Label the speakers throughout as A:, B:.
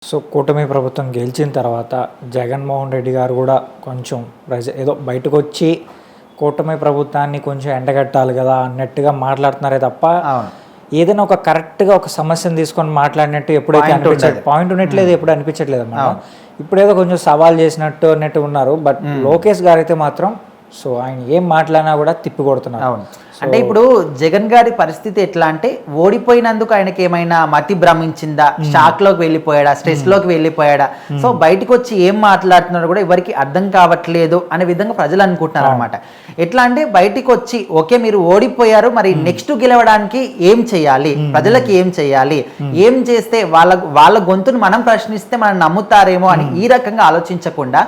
A: So కూటమి ప్రభుత్వం గెలిచిన తర్వాత జగన్మోహన్ రెడ్డి గారు కూడా కొంచెం ఏదో బయటకు వచ్చి కూటమి ప్రభుత్వాన్ని కొంచెం ఎండగట్టాలి కదా అన్నట్టుగా మాట్లాడుతున్నారే తప్ప ఏదైనా ఒక కరెక్ట్గా ఒక సమస్యను తీసుకొని మాట్లాడినట్టు ఎప్పుడైతే అనిపించట్లేదు, పాయింట్ ఉన్నట్లేదు, ఎప్పుడు అనిపించట్లేదు అన్నమాట. ఇప్పుడేదో కొంచెం సవాల్ చేసినట్టు అన్నట్టు ఉన్నారు. బట్ లోకేష్ గారు అయితే మాత్రం సో ఆయన ఏం మాట్లాడినా కూడా తిప్పి కొడుతున్నారు.
B: అంటే ఇప్పుడు జగన్ గారి పరిస్థితి ఎట్లా అంటే, ఓడిపోయినందుకు ఆయనకి ఏమైనా మతి భ్రమించిందా, షాక్ లోకి వెళ్ళిపోయాడా, స్ట్రెస్ లోకి వెళ్ళిపోయాడా, సో బయటకు వచ్చి ఏం మాట్లాడుతున్నారో కూడా ఎవరికి అర్థం కావట్లేదు అనే విధంగా ప్రజలు అనుకుంటున్నారు అనమాట. ఎట్లా అంటే బయటకు వచ్చి ఓకే మీరు ఓడిపోయారు, మరి నెక్స్ట్ గెలవడానికి ఏం చేయాలి, ప్రజలకి ఏం చేయాలి, ఏం చేస్తే వాళ్ళ గొంతును మనం ప్రశ్నిస్తే మనం నమ్ముతారేమో అని ఈ రకంగా ఆలోచించకుండా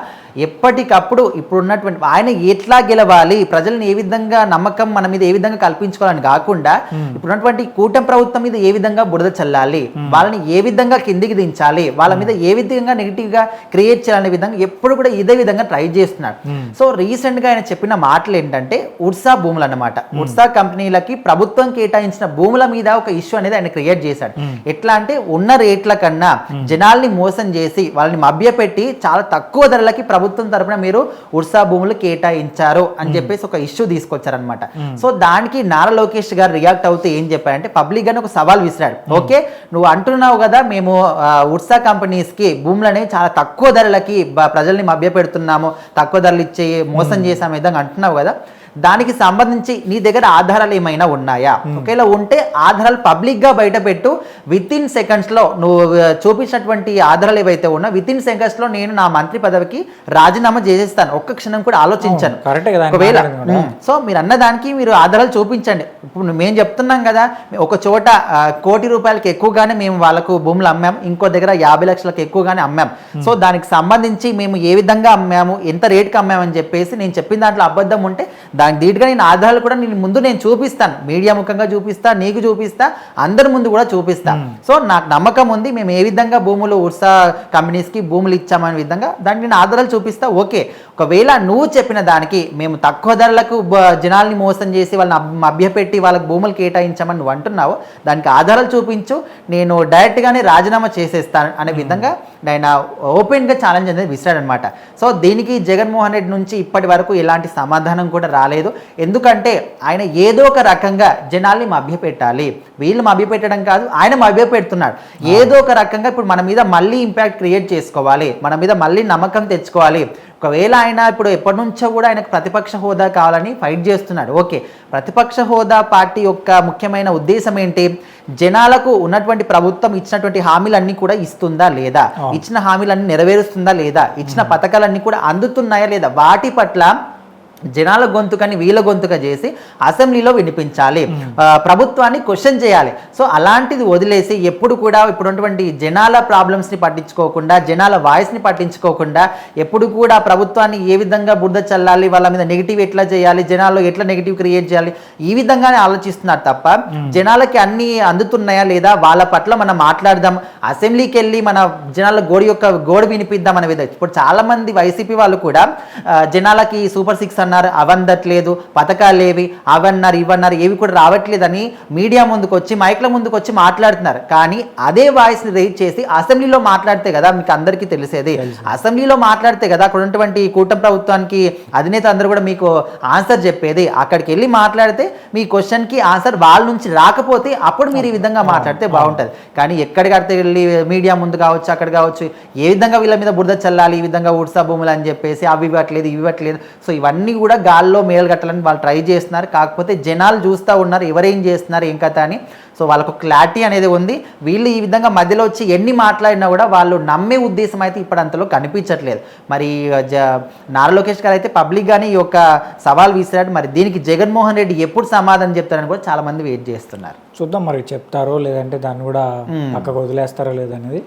B: ఎప్పటికప్పుడు ఇప్పుడున్నటువంటి ఆయన ఎట్లా గెలవాలి, ప్రజలను ఏ విధంగా నమ్మకం మన మీద ఏ విధంగా కల్పించుకోవాలని కాకుండా ఇప్పుడున్నటువంటి కూటమి ప్రభుత్వం మీద ఏ విధంగా బురద చల్లాలి, వాళ్ళని ఏ విధంగా కిందికి దించాలి, వాళ్ళ మీద ఏ విధంగా నెగిటివ్ గా క్రియేట్ చేయాలనే విధంగా ఎప్పుడు కూడా ఇదే విధంగా ట్రై చేస్తున్నాడు. సో రీసెంట్ గా ఆయన చెప్పిన మాటలు ఏంటంటే ఉడ్సా భూములు అన్నమాట. ఉడ్సా కంపెనీలకి ప్రభుత్వం కేటాయించిన భూముల మీద ఒక ఇష్యూ అనేది ఆయన క్రియేట్ చేశాడు. ఎట్లా అంటే ఉన్న రేట్ల కన్నా జనాల్ని మోసం చేసి వాళ్ళని మభ్యపెట్టి చాలా తక్కువ ధరలకి ప్రభుత్వం తరపున మీరు ఉడ్సా భూములు కేటాయించారు అని చెప్పేసి ఒక ఇష్యూ తీసుకొచ్చారనమాట. సో దానికి నారా లోకేష్ గారు రియాక్ట్ అవుతూ ఏం చెప్పారంటే పబ్లిక్ గానే ఒక సవాల్ విసిరాడు. ఓకే నువ్వు అంటున్నావు కదా మేము ఉడ్సా కంపెనీస్ కి భూములు అనేవి చాలా తక్కువ ధరలకి ప్రజల్ని మభ్య పెడుతున్నాము, తక్కువ ధరలు ఇచ్చే మోసం చేసాము విధంగా అంటున్నావు కదా, దానికి సంబంధించి నీ దగ్గర ఆధారాలు ఏమైనా ఉన్నాయా, ఒకవేళ ఉంటే ఆధారాలు పబ్లిక్ గా బయట పెట్టు, విత్ ఇన్ సెకండ్స్ లో నువ్వు చూపించినటువంటి ఆధారాలు ఏవైతే ఉన్నా విత్ ఇన్ సెకండ్స్ లో నేను నా మంత్రి పదవికి రాజీనామా చేసేస్తాను, ఒక్క క్షణం కూడా ఆలోచించాను. ఒకవేళ సో మీరు అన్నదానికి మీరు ఆధారాలు చూపించండి. ఇప్పుడు మేము చెప్తున్నాం కదా, ఒక చోట ₹1,00,00,000 ఎక్కువగానే మేము వాళ్ళకు భూములు అమ్మాం, ఇంకో దగ్గర 50 లక్షలకు ఎక్కువగానే అమ్మాం. సో దానికి సంబంధించి మేము ఏ విధంగా అమ్మాము, ఎంత రేట్కి అమ్మామని చెప్పేసి నేను చెప్పిన దాంట్లో అబద్ధం ఉంటే దానికి ధీటుగా నేను ఆధారాలు కూడా నేను చూపిస్తాను, మీడియా ముఖంగా చూపిస్తా, నీకు చూపిస్తా, అందరి ముందు కూడా చూపిస్తా. సో నాకు నమ్మకం ఉంది మేము ఏ విధంగా భూములు ఉడ్సా కంపెనీస్కి భూములు ఇచ్చామనే విధంగా దానికి నేను ఆధారాలు చూపిస్తా. ఓకే ఒకవేళ నువ్వు చెప్పిన దానికి మేము తక్కువ ధరలకు జనాల్ని మోసం చేసి వాళ్ళని మభ్యపెట్టి వాళ్ళకి భూములు కేటాయించామని నువ్వు అంటున్నావు, దానికి ఆధారాలు చూపించు, నేను డైరెక్ట్గానే రాజీనామా చేసేస్తాను అనే విధంగా ఆయన ఓపెన్గా ఛాలెంజ్ అనేది విసిరాడనమాట. సో దీనికి జగన్మోహన్ రెడ్డి నుంచి ఇప్పటి వరకు ఎలాంటి సమాధానం కూడా రాలేదు. ఎందుకంటే ఆయన ఏదో ఒక రకంగా జనాల్ని మభ్యపెట్టాలి, వీళ్ళు మభ్యపెట్టడం కాదు ఆయన మభ్యపెడుతున్నాడు, ఏదో ఒక రకంగా ఇప్పుడు మన మీద మళ్ళీ ఇంపాక్ట్ క్రియేట్ చేసుకోవాలి, మన మీద మళ్ళీ నమ్మకం తెచ్చుకోవాలి. ఒకవేళ ఆయన ఇప్పుడు ఎప్పటి నుంచో కూడా ఆయనకు ప్రతిపక్ష హోదా కావాలని ఫైట్ చేస్తున్నాడు. ఓకే ప్రతిపక్ష హోదా పార్టీ యొక్క ముఖ్యమైన ఉద్దేశం ఏంటి, జనాలకు ఉన్నటువంటి ప్రభుత్వం ఇచ్చినటువంటి హామీలన్నీ కూడా ఇస్తుందా లేదా, ఇచ్చిన హామీలన్నీ నెరవేరుస్తుందా లేదా, ఇచ్చిన పథకాలన్నీ కూడా అందుతున్నాయా లేదా, వాటి పట్ల జనాల గొంతుకని వీళ్ళ గొంతుగా చేసి అసెంబ్లీలో వినిపించాలి, ప్రభుత్వాన్ని క్వశ్చన్ చేయాలి. సో అలాంటిది వదిలేసి ఎప్పుడు కూడా ఇప్పుడున్నటువంటి జనాల ప్రాబ్లమ్స్ని పట్టించుకోకుండా, జనాల వాయిస్ని పట్టించుకోకుండా, ఎప్పుడు కూడా ప్రభుత్వాన్ని ఏ విధంగా బురద చల్లాలి, వాళ్ళ మీద నెగిటివ్ ఎట్లా చేయాలి, జనాల్లో ఎట్లా నెగిటివ్ క్రియేట్ చేయాలి, ఈ విధంగానే ఆలోచిస్తున్నారు తప్ప జనాలకి అన్ని అందుతున్నాయా లేదా వాళ్ళ పట్ల మనం మాట్లాడదాం, అసెంబ్లీకి వెళ్ళి మన జనాల గోడు వినిపిద్దాం అనే విధంగా. ఇప్పుడు చాలా మంది వైసీపీ వాళ్ళు కూడా జనాలకి సూపర్ 6 అన్నారు, అవందట్లేదు, పథకాలు ఏవి అవన్నారు ఇవన్నారు ఏవి కూడా రావట్లేదని మీడియా ముందుకు వచ్చి మైక్ల ముందుకు వచ్చి మాట్లాడుతున్నారు. కానీ అదే వాయిస్ని రైజ్ చేసి అసెంబ్లీలో మాట్లాడితే కదా మీకు అందరికీ తెలిసేది, అసెంబ్లీలో మాట్లాడితే కదా అక్కడ ఉన్నటువంటి కూటమి ప్రభుత్వానికి అధినేత అందరూ కూడా మీకు ఆన్సర్ చెప్పేది. అక్కడికి వెళ్ళి మాట్లాడితే మీ క్వశ్చన్కి ఆన్సర్ వాళ్ళ నుంచి రాకపోతే అప్పుడు మీరు ఈ విధంగా మాట్లాడితే బాగుంటుంది. కానీ ఎక్కడికడితే వెళ్ళి మీడియా ముందు కావచ్చు అక్కడ కావచ్చు ఏ విధంగా వీళ్ళ మీద బురద చల్లాలి, ఈ విధంగా ఉడ్సా భూములు అని చెప్పేసి అవి ఇవ్వట్లేదు ఇవి ఇవ్వట్లేదు, సో ఇవన్నీ కూడా గాల్లో మేలు కట్టాలని వాళ్ళు ట్రై చేస్తున్నారు. కాకపోతే జనాలు చూస్తూ ఉన్నారు ఎవరేం చేస్తున్నారు ఏం కథ అని. సో వాళ్ళకు క్లారిటీ అనేది ఉంది. వీళ్ళు ఈ విధంగా మధ్యలో వచ్చి ఎన్ని మాట్లాడినా కూడా వాళ్ళు నమ్మే ఉద్దేశం అయితే ఇప్పుడు అంతలో కనిపించట్లేదు. మరి నారా లోకేష్ గారు అయితే పబ్లిక్గానే ఈ యొక్క సవాల్ విసిరాడు. మరి దీనికి జగన్మోహన్ రెడ్డి ఎప్పుడు సమాధానం చెప్తారని కూడా చాలా మంది వెయిట్ చేస్తున్నారు.
A: చూద్దాం మరి చెప్తారో లేదంటే దాన్ని కూడా పక్కకు వదిలేస్తారో లేదనేది.